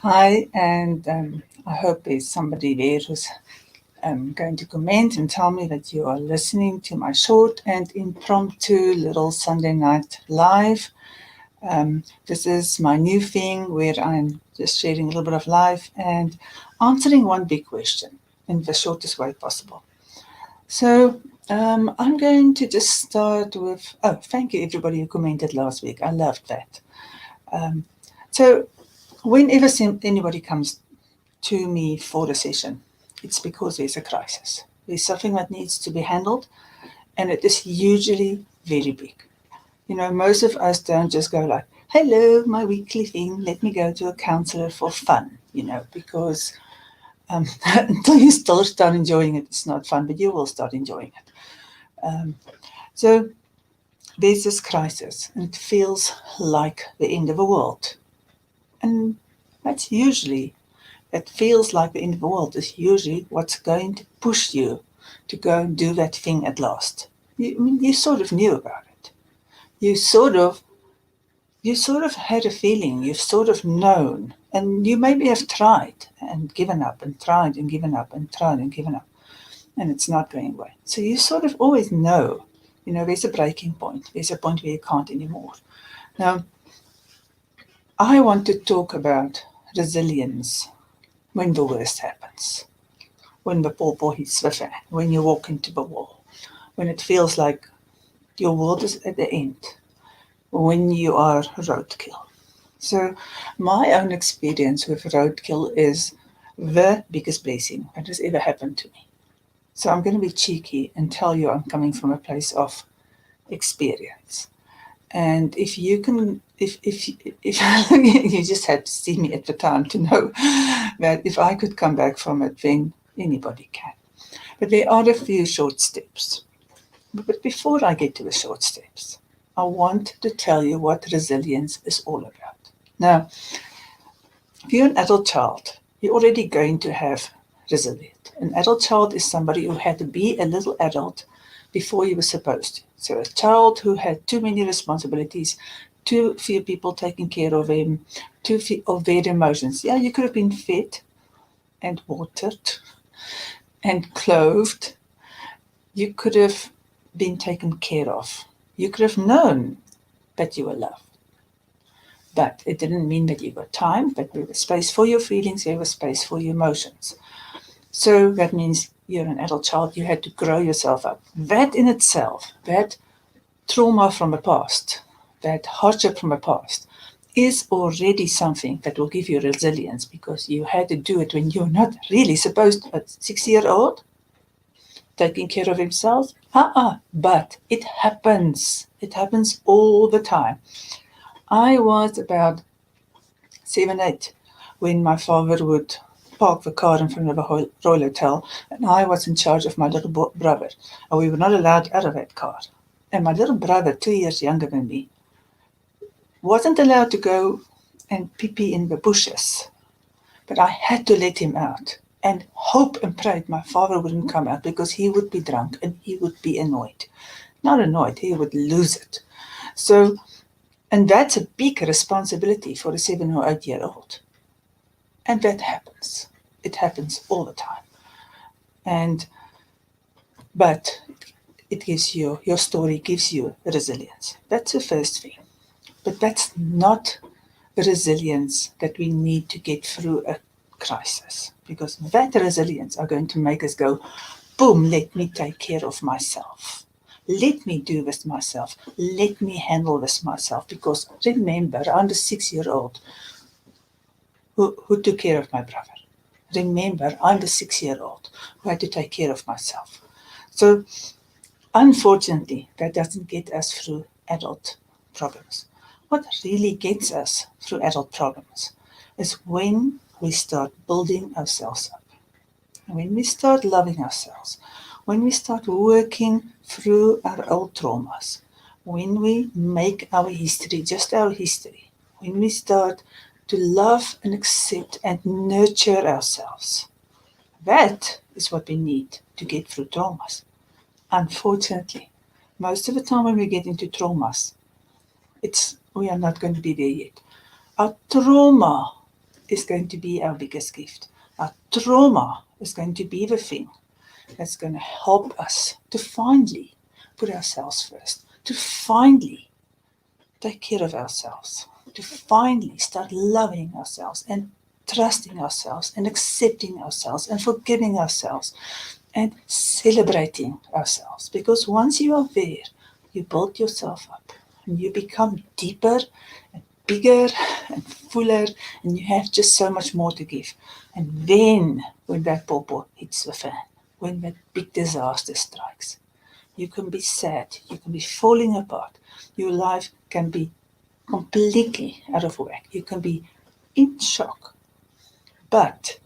Hi, and I hope there's somebody there who's going to comment and tell me that you are listening to my short and impromptu little Sunday night live. This is my new thing where I'm just sharing a little bit of life and answering one big question in the shortest way possible. So I'm going to just start with, thank you everybody who commented last week. I loved that. Um, so whenever anybody comes to me for a session, it's because there's a crisis. There's something that needs to be handled, and it is usually very big. Most of us don't just go like, hello, my weekly thing, let me go to a counselor for fun, because until you start enjoying it, it's not fun, but you will start enjoying it. So there's this crisis, and it feels like the end of the world. And that's usually that feels like the end of the world is usually what's going to push you to go and do that thing at last. You sort of knew about it. You sort of had a feeling. You've sort of known, and you maybe have tried and given up and tried and given up and tried and given up, and it's not going away. So you sort of always know. There's a breaking point. There's a point where you can't anymore. Now, I want to talk about resilience when the worst happens. When the pawpaw hits the fan, when you walk into the wall, when it feels like your world is at the end, when you are roadkill. So, my own experience with roadkill is the biggest blessing that has ever happened to me. So, I'm going to be cheeky and tell you I'm coming from a place of experience. And if you can, if you just had to see me at the time to know that if I could come back from it, then anybody can. But there are a few short steps. But before I get to the short steps, I want to tell you what resilience is all about. Now, if you're an adult child, you're already going to have resilience. An adult child is somebody who had to be a little adult before he was supposed to. So a child who had too many responsibilities, too few people taking care of him, too few of their emotions. Yeah, you could have been fed and watered and clothed. You could have been taken care of. You could have known that you were loved. But it didn't mean that you got time, that there was space for your feelings, there was space for your emotions. So that means you're an adult child, you had to grow yourself up. That in itself, that trauma from the past, that hardship from the past, is already something that will give you resilience because you had to do it when you're not really supposed to. At 6 years old, taking care of himself? But it happens. It happens all the time. I was about 7, 8 when my father would park the car in front of a Royal Hotel, and I was in charge of my little brother, and we were not allowed out of that car. And my little brother, 2 years younger than me, wasn't allowed to go and pee in the bushes, but I had to let him out and hope and pray my father wouldn't come out because he would be drunk and he would be annoyed. Not annoyed, he would lose it. So, and that's a big responsibility for a 7 or 8 year old. And that happens. It happens all the time. But it gives you, your story gives you resilience. That's the first thing. But that's not the resilience that we need to get through a crisis. Because that resilience are going to make us go, boom, let me take care of myself. Let me do this myself. Let me handle this myself. Because remember, I'm the 6 year old who took care of my brother. Remember, I'm the 6 year old who had to take care of myself. So, unfortunately, that doesn't get us through adult problems. What really gets us through adult problems is when we start building ourselves up, when we start loving ourselves, when we start working through our old traumas, when we make our history just our history, when we start to love and accept and nurture ourselves. That is what we need to get through traumas. Unfortunately, most of the time when we get into traumas, we are not going to be there yet. Our trauma is going to be our biggest gift. Our trauma is going to be the thing that's going to help us to finally put ourselves first, to finally take care of ourselves, to finally start loving ourselves and trusting ourselves and accepting ourselves and forgiving ourselves and celebrating ourselves. Because once you are there, you build yourself up and you become deeper and bigger and fuller, and you have just so much more to give. And then, when that pawpaw hits the fan, when that big disaster strikes, you can be sad, you can be falling apart, your life can be completely out of whack, you can be in shock. But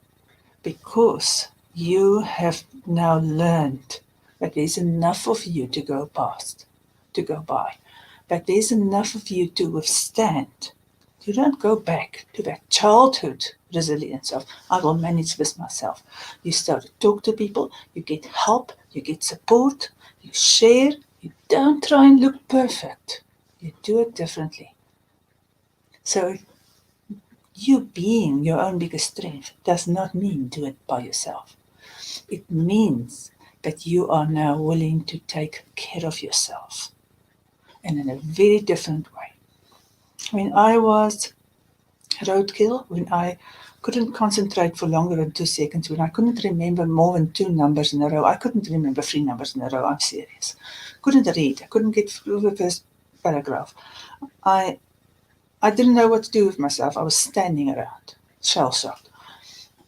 because you have now learned that there's enough of you to go past, to go by, that there's enough of you to withstand. You don't go back to that childhood resilience of, I will manage this myself. You start to talk to people, you get help, you get support, you share, you don't try and look perfect. You do it differently. So you being your own biggest strength does not mean do it by yourself. It means that you are now willing to take care of yourself, and in a very different way. When I was roadkill, when I couldn't concentrate for longer than 2 seconds, when I couldn't remember more than 2 numbers in a row, I couldn't remember 3 numbers in a row, I'm serious. Couldn't read, I couldn't get through the first paragraph. I didn't know what to do with myself. I was standing around, shell-shocked.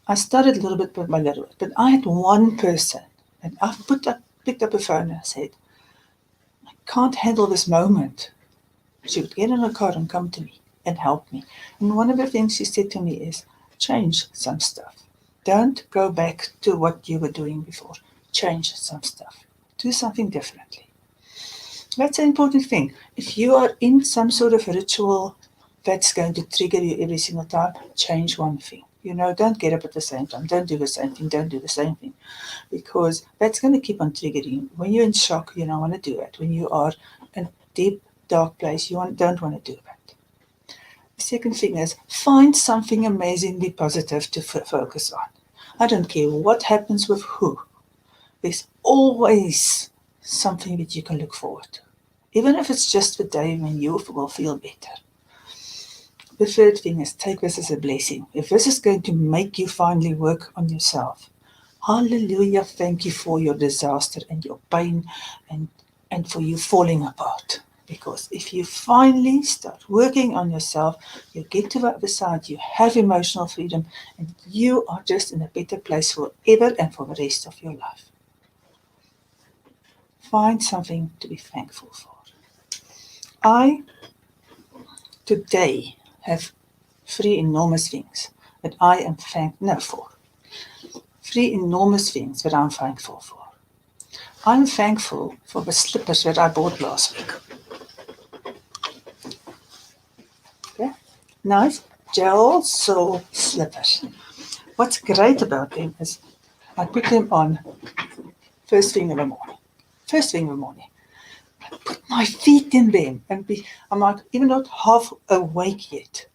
I started a little bit by little bit, but I had one person, and I picked up a phone and I said, I can't handle this moment. She would get in a car and come to me and help me. And one of the things she said to me is, change some stuff. Don't go back to what you were doing before. Change some stuff. Do something differently. That's an important thing. If you are in some sort of ritual that's going to trigger you every single time, change one thing. Don't get up at the same time. Don't do the same thing. Don't do the same thing. Because that's going to keep on triggering you. When you're in shock, you don't want to do that. When you are in a deep, dark place, you don't want to do that. The second thing is find something amazingly positive to focus on. I don't care what happens with who. There's always something that you can look forward to. Even if it's just the day when you will feel better. The third thing is take this as a blessing. If this is going to make you finally work on yourself, hallelujah, thank you for your disaster and your pain and for you falling apart. Because if you finally start working on yourself, you get to the other side, you have emotional freedom, and you are just in a better place forever and for the rest of your life. Find something to be thankful for. I today have 3 enormous things that I am thankful for. 3 enormous things that I'm thankful for. I'm thankful for the slippers that I bought last week. Okay? Nice gel sole slippers. What's great about them is I put them on first thing in the morning. First thing in the morning. I put my feet in them and I'm like even not half awake yet.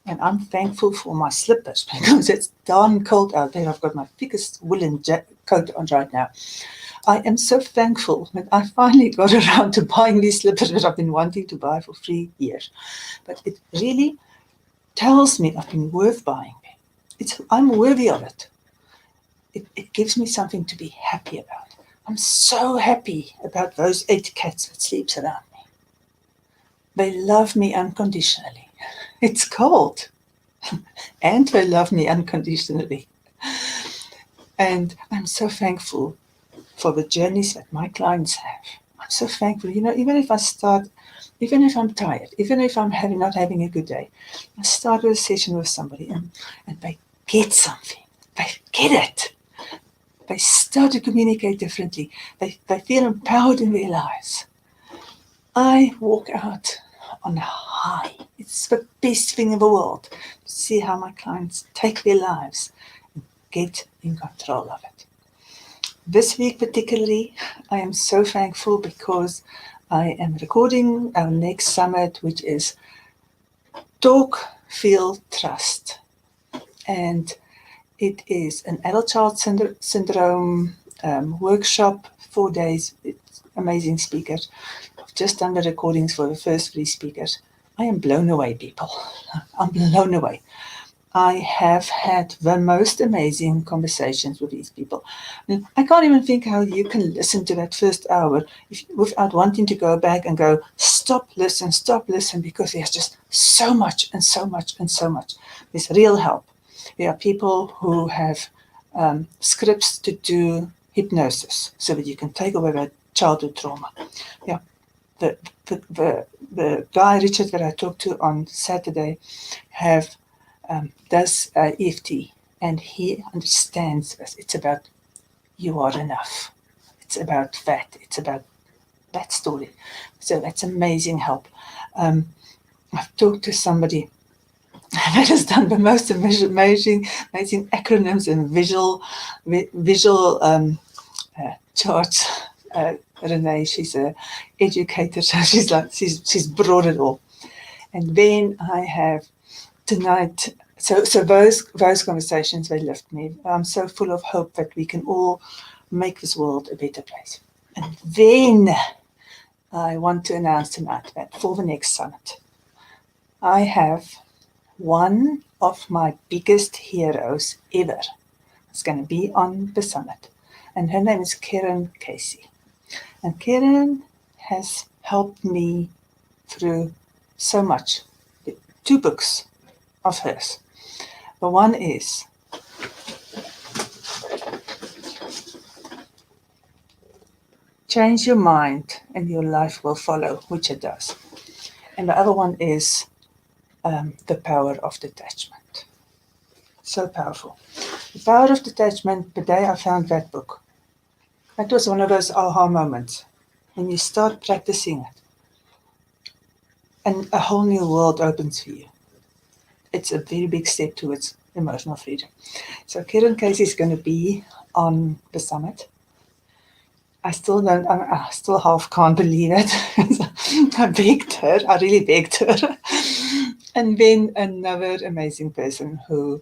And I'm thankful for my slippers because it's darn cold out there. I've got my thickest woolen coat on right now. I am so thankful that I finally got around to buying these slippers that I've been wanting to buy for 3 years. But it really tells me I've been worth buying them. I'm worthy of it. It gives me something to be happy about. I'm so happy about those 8 cats that sleeps around me. They love me unconditionally. It's cold. And they love me unconditionally. And I'm so thankful for the journeys that my clients have. I'm so thankful. Even if I'm tired, even if I'm not having a good day, I start a session with somebody and they get something. They get it. They start to communicate differently. They feel empowered in their lives. I walk out on a high. It's the best thing in the world to see how my clients take their lives and get in control of it. This week particularly, I am so thankful because I am recording our next summit, which is Talk, Feel, Trust. and it is an adult child syndrome workshop, 4 days. It's amazing speakers. I've just done the recordings for the first 3 speakers. I am blown away, people. I'm blown away. I have had the most amazing conversations with these people. I can't even think how you can listen to that first hour without wanting to go back and go, stop, listen, because there's just so much and so much and so much. There's real help. There are people who have scripts to do hypnosis so that you can take away that childhood trauma. Yeah. The guy, Richard, that I talked to on Saturday, does EFT, and he understands this. It's about you are enough. It's about that. It's about that story. So that's amazing help. I've talked to somebody that has done the most amazing acronyms and visual charts. Renee, she's an educator, so she's brought it all. And then I have tonight. So those conversations, they lift me. I'm so full of hope that we can all make this world a better place. And then I want to announce tonight that for the next summit, I have one of my biggest heroes ever. It's going to be on the summit. And her name is Karen Casey. And Karen has helped me through so much. 2 books of hers. The one is Change Your Mind and Your Life Will Follow, which it does. And the other one is The Power of Detachment. So powerful. The Power of Detachment, the day I found that book, that was one of those aha moments. When you start practicing it, and a whole new world opens for you. It's a very big step towards emotional freedom. So Karen Casey is going to be on the summit. I still half can't believe it. I begged her. I really begged her. And then another amazing person whose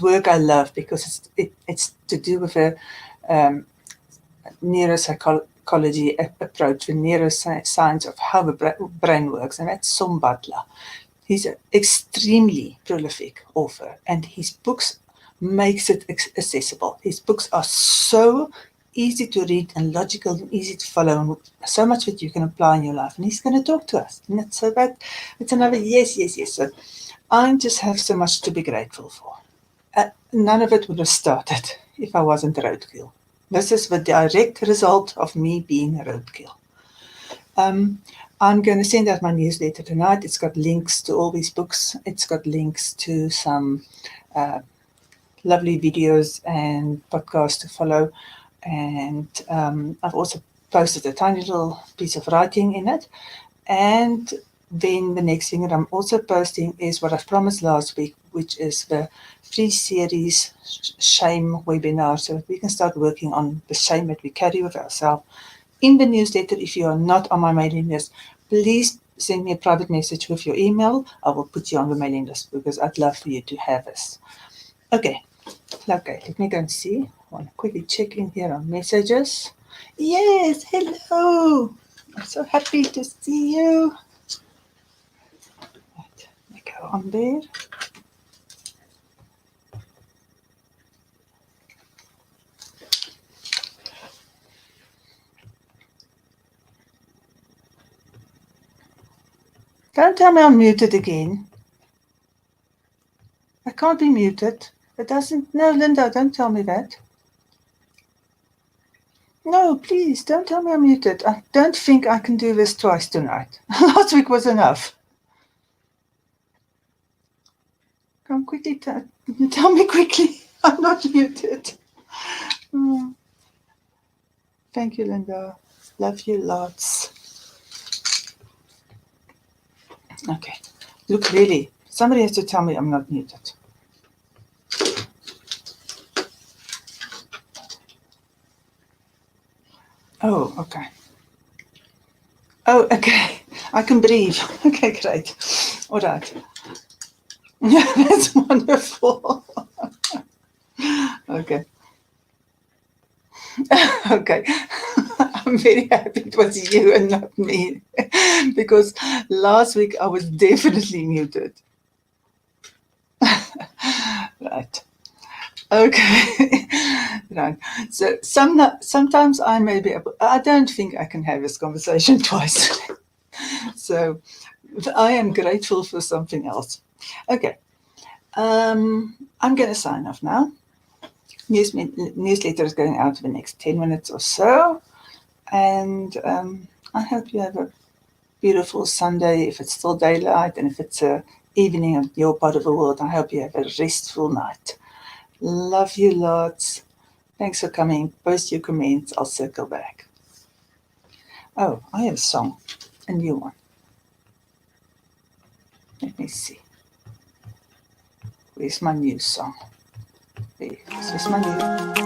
work I love, because it's to do with a neuropsychology approach, the neuroscience of how the brain works, and that's Som Butler. He's an extremely prolific author, and his books makes it accessible. His books are so easy to read and logical and easy to follow, and so much that you can apply in your life. And he's going to talk to us. And it's another yes. So I just have so much to be grateful for. None of it would have started if I wasn't a roadkill. This is the direct result of me being a roadkill. I'm going to send out my newsletter tonight. It's got links to all these books. It's got links to some lovely videos and podcasts to follow. And I've also posted a tiny little piece of writing in it. And then the next thing that I'm also posting is what I've promised last week, which is the free series shame webinar, so that we can start working on the shame that we carry with ourselves. In the newsletter, if you are not on my mailing list, please send me a private message with your email. I will put you on the mailing list because I'd love for you to have this. Okay, let me go and see. I want to quickly check in here on messages. Yes, hello. I'm so happy to see you. Right, let me go on there. Don't tell me I'm muted again. I can't be muted. It doesn't. No, Linda, don't tell me that. No, please, don't tell me I'm muted. I don't think I can do this twice tonight. Last week was enough. Come quickly, tell me quickly. I'm not muted. Thank you, Linda. Love you lots. Okay. Look, really, somebody has to tell me I'm not muted. Oh, okay. Oh, okay. I can breathe. Okay, great. All right. That's wonderful. Okay. Okay. I'm very happy it was you and not me because last week I was definitely muted. Right. Okay. Right. So sometimes I may be able, I don't think I can have this conversation twice. So I am grateful for something else. Okay. I'm going to sign off now. Newsletter is going out in the next 10 minutes or so. And I hope you have a beautiful Sunday if it's still daylight, and if it's a evening in your part of the world, I hope you have a restful night. Love you lots. Thanks for coming. Post your comments. I'll circle back. Oh, I have a song, a new one. Let me see. Where's my new song? There it is. Where's my new